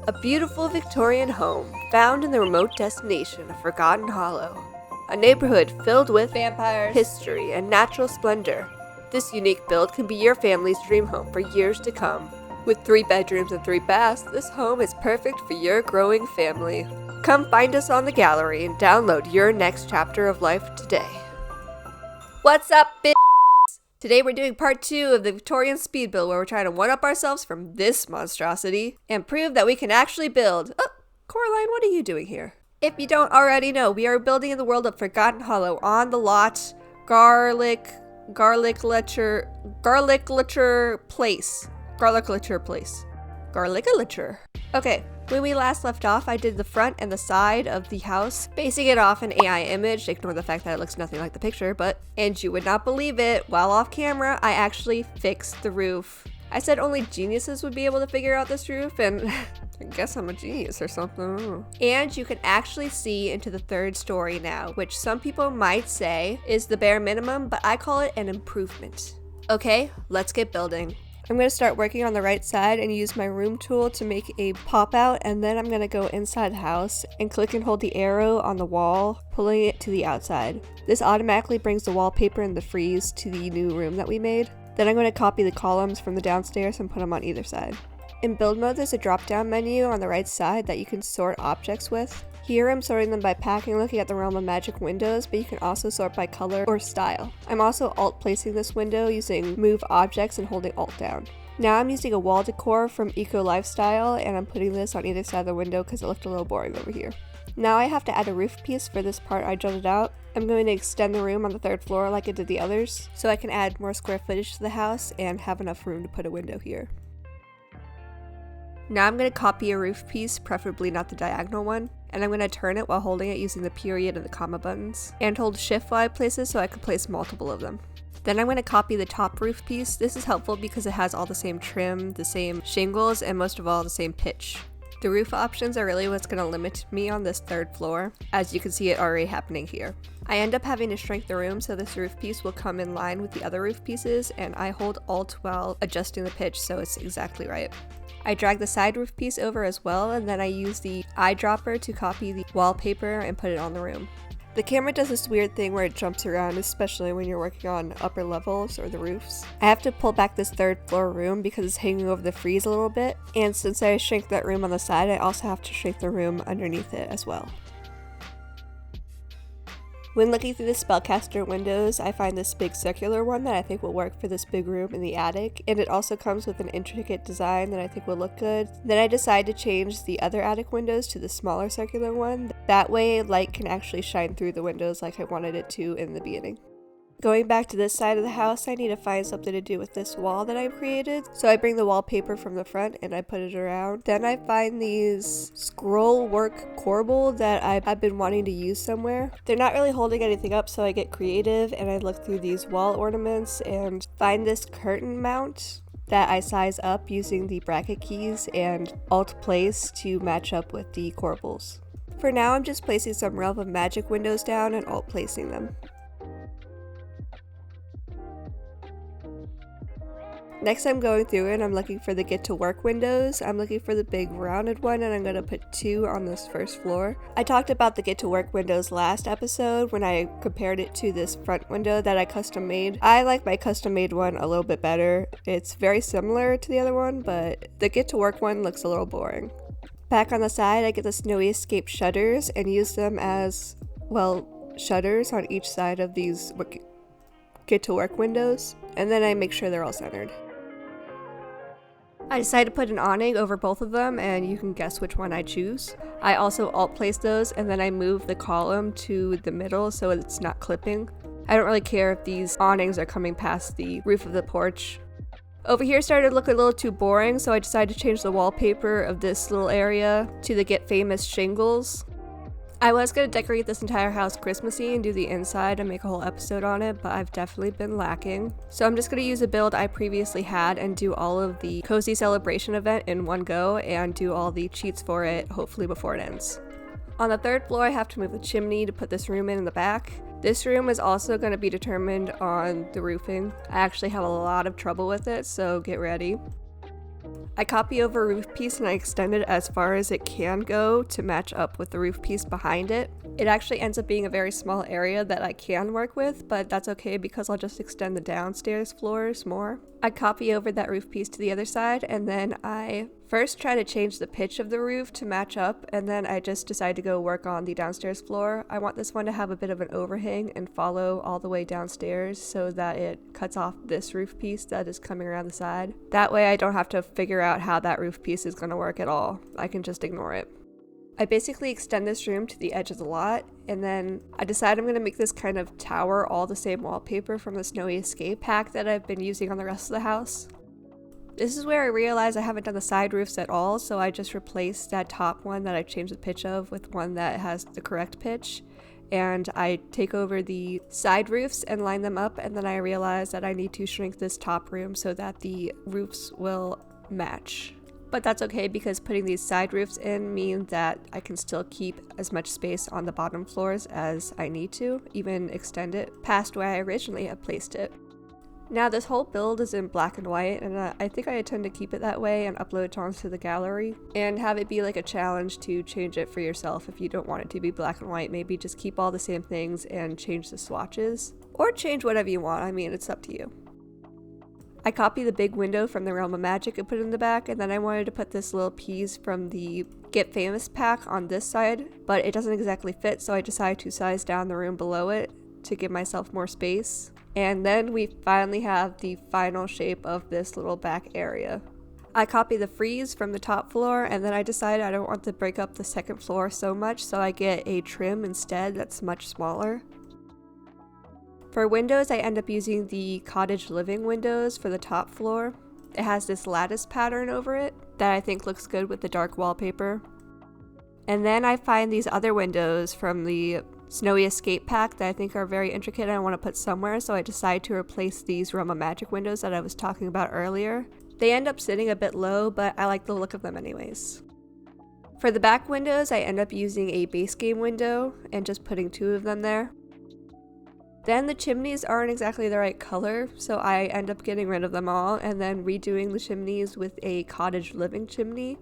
A beautiful Victorian home found in the remote destination of Forgotten Hollow. A neighborhood filled with vampires, history, and natural splendor. This unique build can be your family's dream home for years to come. With 3 bedrooms and 3 baths, this home is perfect for your growing family. Come find us on the gallery and download your next chapter of life today. What's up, bitch? Today we're doing part 2 of the Victorian speed build where we're trying to one-up ourselves from this monstrosity and prove that we can actually build. Oh, Coraline, what are you doing here? If you don't already know, we are building in the world of Forgotten Hollow on the lot Garliculature Place. Okay, when we last left off, I did the front and the side of the house, basing it off an AI image. Ignore the fact that it looks nothing like the picture, and you would not believe it, while off camera, I actually fixed the roof. I said only geniuses would be able to figure out this roof, and I guess I'm a genius or something. And you can actually see into the 3rd story now, which some people might say is the bare minimum, but I call it an improvement. Okay, let's get building. I'm going to start working on the right side and use my room tool to make a pop out, and then I'm going to go inside the house and click and hold the arrow on the wall, pulling it to the outside. This automatically brings the wallpaper and the frieze to the new room that we made. Then I'm going to copy the columns from the downstairs and put them on either side. In build mode, there's a drop down menu on the right side that you can sort objects with. Here I'm sorting them by packing, looking at the realm of magic windows, but you can also sort by color or style. I'm also alt placing this window using move objects and holding alt down. Now I'm using a wall decor from Eco Lifestyle, and I'm putting this on either side of the window because it looked a little boring over here. Now I have to add a roof piece for this part I jutted out. I'm going to extend the room on the 3rd floor like I did the others, so I can add more square footage to the house and have enough room to put a window here. Now I'm going to copy a roof piece, preferably not the diagonal one, and I'm going to turn it while holding it using the period and the comma buttons, and hold shift while I place it so I can place multiple of them. Then I'm going to copy the top roof piece. This is helpful because it has all the same trim, the same shingles, and most of all the same pitch. The roof options are really what's going to limit me on this 3rd floor, as you can see it already happening here. I end up having to shrink the room so this roof piece will come in line with the other roof pieces, and I hold alt while adjusting the pitch so it's exactly right. I drag the side roof piece over as well, and then I use the eyedropper to copy the wallpaper and put it on the room. The camera does this weird thing where it jumps around, especially when you're working on upper levels or the roofs. I have to pull back this 3rd floor room because it's hanging over the frieze a little bit, and since I shrink that room on the side, I also have to shrink the room underneath it as well. When looking through the spellcaster windows, I find this big circular one that I think will work for this big room in the attic, and it also comes with an intricate design that I think will look good. Then I decide to change the other attic windows to the smaller circular one. That way light can actually shine through the windows like I wanted it to in the beginning. Going back to this side of the house, I need to find something to do with this wall that I created. So I bring the wallpaper from the front and I put it around. Then I find these scroll work corbel that I've been wanting to use somewhere. They're not really holding anything up, so I get creative and I look through these wall ornaments and find this curtain mount that I size up using the bracket keys and alt place to match up with the corbels. For now, I'm just placing some Realm of Magic windows down and alt placing them. Next, I'm going through and I'm looking for the get to work windows. I'm looking for the big rounded one, and I'm going to put 2 on this 1st floor. I talked about the get to work windows last episode when I compared it to this front window that I custom made. I like my custom made one a little bit better. It's very similar to the other one, but the get to work one looks a little boring. Back on the side, I get the Snowy Escape shutters and use them as, shutters on each side of these get to work windows, and then I make sure they're all centered. I decided to put an awning over both of them, and you can guess which one I choose. I also alt place those, and then I move the column to the middle so it's not clipping. I don't really care if these awnings are coming past the roof of the porch. Over here started to look a little too boring, so I decided to change the wallpaper of this little area to the Get Famous shingles. I was going to decorate this entire house Christmassy and do the inside and make a whole episode on it, but I've definitely been lacking. So I'm just going to use a build I previously had and do all of the cozy celebration event in one go and do all the cheats for it, hopefully before it ends. On the 3rd floor, I have to move the chimney to put this room in the back. This room is also going to be determined on the roofing. I actually have a lot of trouble with it, so get ready. I copy over a roof piece and I extend it as far as it can go to match up with the roof piece behind it. It actually ends up being a very small area that I can work with, but that's okay because I'll just extend the downstairs floors more. I copy over that roof piece to the other side, and then I first try to change the pitch of the roof to match up, and then I just decide to go work on the downstairs floor. I want this one to have a bit of an overhang and follow all the way downstairs so that it cuts off this roof piece that is coming around the side. That way I don't have to figure out how that roof piece is going to work at all. I can just ignore it. I basically extend this room to the edge of the lot, and then I decide I'm going to make this kind of tower all the same wallpaper from the Snowy Escape pack that I've been using on the rest of the house. This is where I realize I haven't done the side roofs at all, so I just replaced that top one that I changed the pitch of with one that has the correct pitch. And I take over the side roofs and line them up, and then I realize that I need to shrink this top room so that the roofs will match. But that's okay because putting these side roofs in means that I can still keep as much space on the bottom floors as I need to, even extend it past where I originally had placed it. Now this whole build is in black and white, and I think I intend to keep it that way and upload it onto the gallery and have it be like a challenge to change it for yourself if you don't want it to be black and white. Maybe just keep all the same things and change the swatches, or change whatever you want. I mean, it's up to you. I copied the big window from the Realm of Magic and put it in the back, and then I wanted to put this little piece from the Get Famous pack on this side, but it doesn't exactly fit, so I decided to size down the room below it to give myself more space. And then we finally have the final shape of this little back area. I copied the frieze from the top floor, and then I decided I don't want to break up the second floor so much, so I get a trim instead that's much smaller. For windows, I end up using the cottage living windows for the top floor. It has this lattice pattern over it that I think looks good with the dark wallpaper. And then I find these other windows from the Snowy Escape pack that I think are very intricate and I want to put somewhere, so I decide to replace these Realm of Magic windows that I was talking about earlier. They end up sitting a bit low, but I like the look of them anyways. For the back windows, I end up using a base game window and just putting 2 of them there. Then the chimneys aren't exactly the right color, so I end up getting rid of them all and then redoing the chimneys with a cottage living chimney.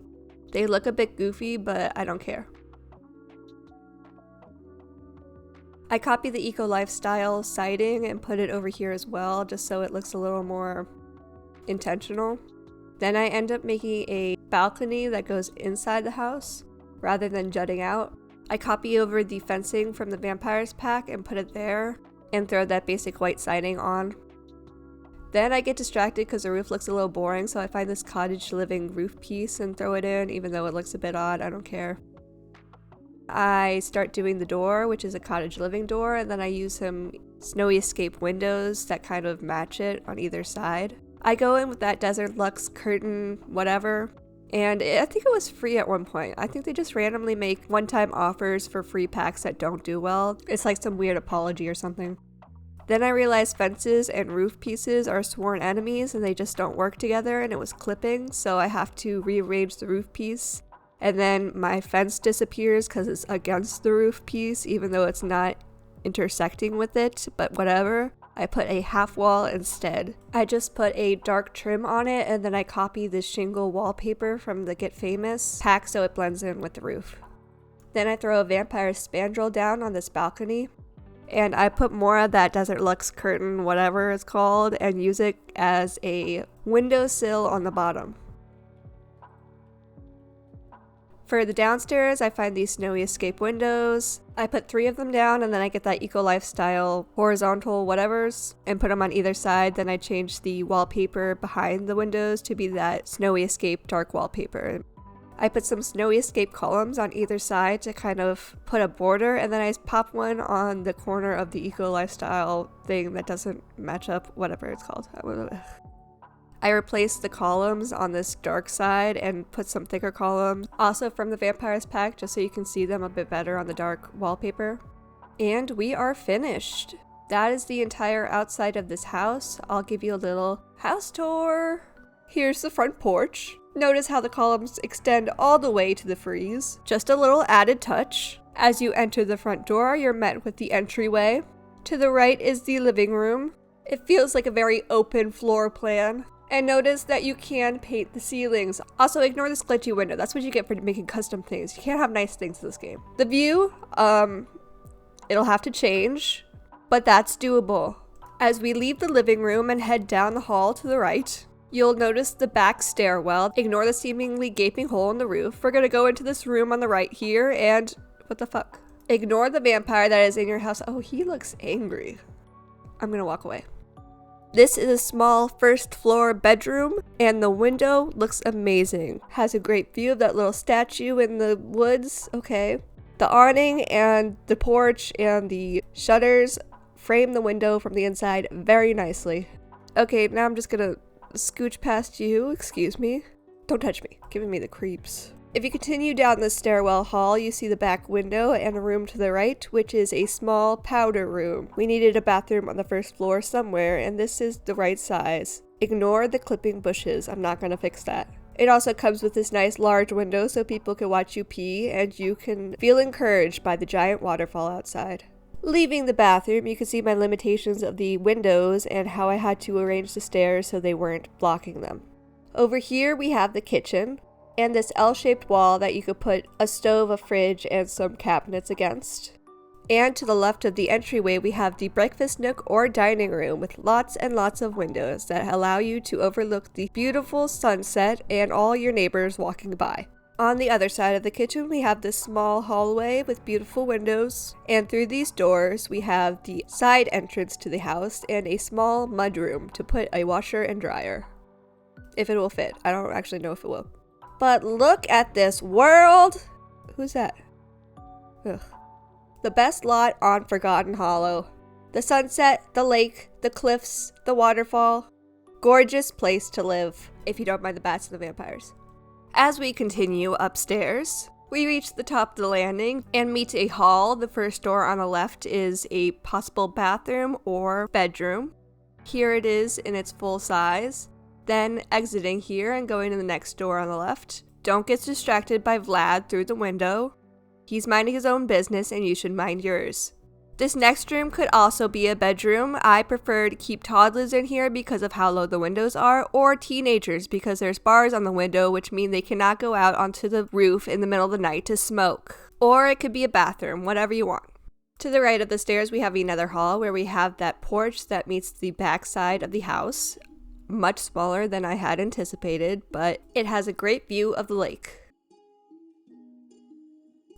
They look a bit goofy, but I don't care. I copy the eco lifestyle siding and put it over here as well, just so it looks a little more intentional. Then I end up making a balcony that goes inside the house rather than jutting out. I copy over the fencing from the Vampires pack and put it there, and throw that basic white siding on. Then I get distracted because the roof looks a little boring, so I find this cottage living roof piece and throw it in, even though it looks a bit odd, I don't care. I start doing the door, which is a cottage living door, and then I use some Snowy Escape windows that kind of match it on either side. I go in with that Desert Luxe curtain, whatever, and I think it was free at one point. I think they just randomly make one-time offers for free packs that don't do well. It's like some weird apology or something. Then I realized fences and roof pieces are sworn enemies and they just don't work together, and it was clipping, so I have to rearrange the roof piece. And then my fence disappears because it's against the roof piece, even though it's not intersecting with it, but whatever. I put a half wall instead. I just put a dark trim on it, and then I copy the shingle wallpaper from the Get Famous pack so it blends in with the roof. Then I throw a vampire spandrel down on this balcony, and I put more of that Desert Luxe curtain, whatever it's called, and use it as a windowsill on the bottom. For the downstairs, I find these Snowy Escape windows. I put 3 of them down, and then I get that eco lifestyle horizontal whatevers and put them on either side. Then I change the wallpaper behind the windows to be that Snowy Escape dark wallpaper. I put some Snowy Escape columns on either side to kind of put a border, and then I pop one on the corner of the eco lifestyle thing that doesn't match up, whatever it's called. I replaced the columns on this dark side and put some thicker columns, also from the Vampires pack, just so you can see them a bit better on the dark wallpaper. And we are finished. That is the entire outside of this house. I'll give you a little house tour. Here's the front porch. Notice how the columns extend all the way to the frieze. Just a little added touch. As you enter the front door, you're met with the entryway. To the right is the living room. It feels like a very open floor plan. And notice that you can paint the ceilings. Also, ignore this glitchy window. That's what you get for making custom things. You can't have nice things in this game. The view, it'll have to change, but that's doable. As we leave the living room and head down the hall to the right, you'll notice the back stairwell. Ignore the seemingly gaping hole in the roof. We're gonna go into this room on the right here and what the fuck? Ignore the vampire that is in your house. Oh, he looks angry. I'm gonna walk away. This is a small first floor bedroom and the window looks amazing. Has a great view of that little statue in the woods. Okay. The awning and the porch and the shutters frame the window from the inside very nicely. Okay, now I'm just gonna scooch past you. Excuse me. Don't touch me. Giving me the creeps. If you continue down the stairwell hall, you see the back window and a room to the right, which is a small powder room. We needed a bathroom on the first floor somewhere, and this is the right size. Ignore the clipping bushes. I'm not gonna fix that. It also comes with this nice large window so people can watch you pee, and you can feel encouraged by the giant waterfall outside. Leaving the bathroom, you can see my limitations of the windows and how I had to arrange the stairs so they weren't blocking them. Over here we have the kitchen and this L-shaped wall that you could put a stove, a fridge, and some cabinets against. And to the left of the entryway we have the breakfast nook or dining room with lots and lots of windows that allow you to overlook the beautiful sunset and all your neighbors walking by. On the other side of the kitchen, we have this small hallway with beautiful windows, and through these doors, we have the side entrance to the house and a small mudroom to put a washer and dryer. If it will fit. I don't actually know if it will. But look at this world! Who's that? Ugh. The best lot on Forgotten Hollow. The sunset, the lake, the cliffs, the waterfall. Gorgeous place to live, if you don't mind the bats and the vampires. As we continue upstairs, we reach the top of the landing and meet a hall. The first door on the left is a possible bathroom or bedroom. Here it is in its full size. Then exiting here and going to the next door on the left. Don't get distracted by Vlad through the window. He's minding his own business and you should mind yours. This next room could also be a bedroom. I prefer to keep toddlers in here because of how low the windows are, or teenagers because there's bars on the window which mean they cannot go out onto the roof in the middle of the night to smoke. Or it could be a bathroom, whatever you want. To the right of the stairs we have another hall where we have that porch that meets the back side of the house. Much smaller than I had anticipated, but it has a great view of the lake.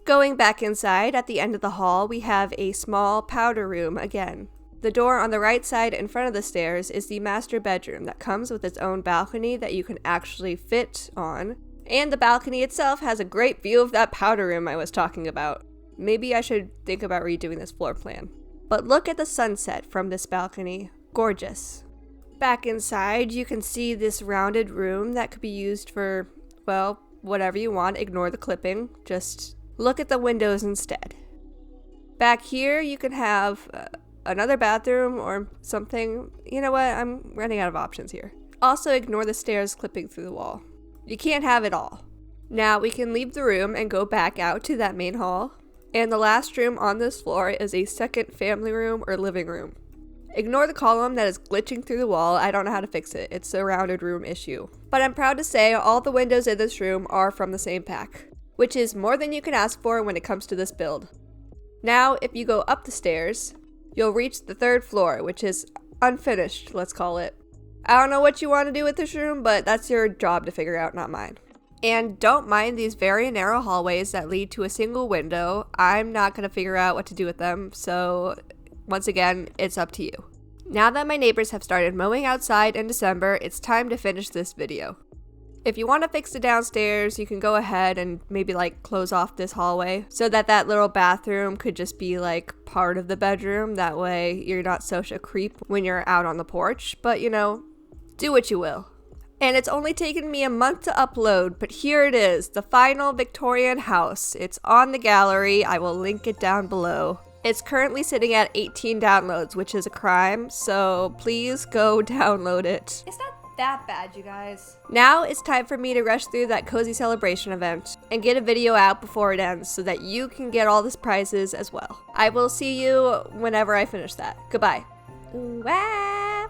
Going back inside, at the end of the hall, we have a small powder room again. The door on the right side in front of the stairs is the master bedroom that comes with its own balcony that you can actually fit on. And the balcony itself has a great view of that powder room I was talking about. Maybe I should think about redoing this floor plan. But look at the sunset from this balcony. Gorgeous. Back inside, you can see this rounded room that could be used for, well, whatever you want. Ignore the clipping. Just look at the windows instead. Back here, you can have another bathroom or something. You know what? I'm running out of options here. Also, ignore the stairs clipping through the wall. You can't have it all. Now, we can leave the room and go back out to that main hall. And the last room on this floor is a second family room or living room. Ignore the column that is glitching through the wall. I don't know how to fix it. It's a rounded room issue. But I'm proud to say all the windows in this room are from the same pack, which is more than you can ask for when it comes to this build. Now, if you go up the stairs, you'll reach the third floor, which is unfinished, let's call it. I don't know what you want to do with this room, but that's your job to figure out, not mine. And don't mind these very narrow hallways that lead to a single window. I'm not going to figure out what to do with them, so once again, it's up to you. Now that my neighbors have started mowing outside in December, it's time to finish this video. If you want to fix the downstairs, you can go ahead and maybe close off this hallway so that that little bathroom could just be part of the bedroom. That way you're not such a creep when you're out on the porch, but do what you will. And it's only taken me a month to upload, but here it is, the final Victorian house. It's on the gallery. I will link it down below. It's currently sitting at 18 downloads, which is a crime, so please go download it. It's not that bad, you guys. Now it's time for me to rush through that cozy celebration event and get a video out before it ends so that you can get all the prizes as well. I will see you whenever I finish that. Goodbye. Ooh, ah.